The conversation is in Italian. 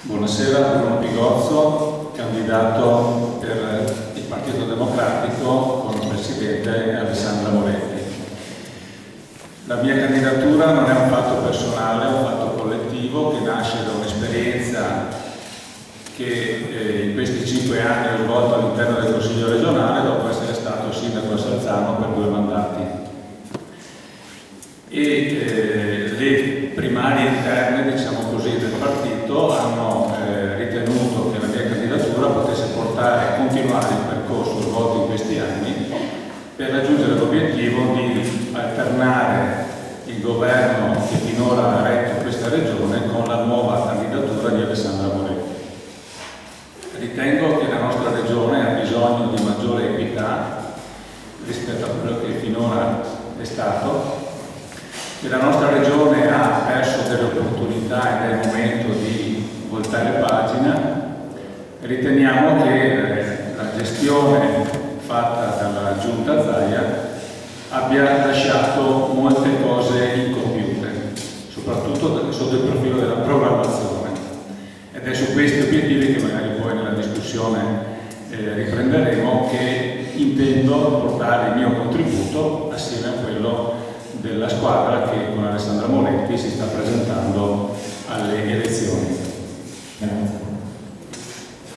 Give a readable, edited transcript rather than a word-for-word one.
Buonasera, Bruno Pigozzo, candidato per il Partito Democratico con il Presidente Alessandra Moretti. La mia candidatura non è un fatto personale, è un fatto collettivo che nasce da un'esperienza che in questi 5 anni ho svolto all'interno del Consiglio regionale dopo essere stato sindaco a Salzano per 2 mandati. Le primarie interne, diciamo così, del partito hanno ritenuto che la mia candidatura potesse portare a continuare il percorso svolto in questi anni per raggiungere l'obiettivo di alternare il governo che finora ha retto questa regione con la nuova candidatura di Alessandra Moretti. Ritengo che la nostra regione ha bisogno di maggiore equità rispetto a quello che finora è stato, che la nostra regione ha perso delle opportunità ed è il momento di voltare pagina. Riteniamo che la gestione fatta dalla Giunta Zaia abbia lasciato molte cose incompiute, soprattutto sotto il profilo della programmazione. Ed è su questi obiettivi che magari poi nella discussione riprenderemo, che intendo portare il mio contributo assieme a quello della squadra che con Alessandra Moretti si sta presentando alle elezioni. Grazie.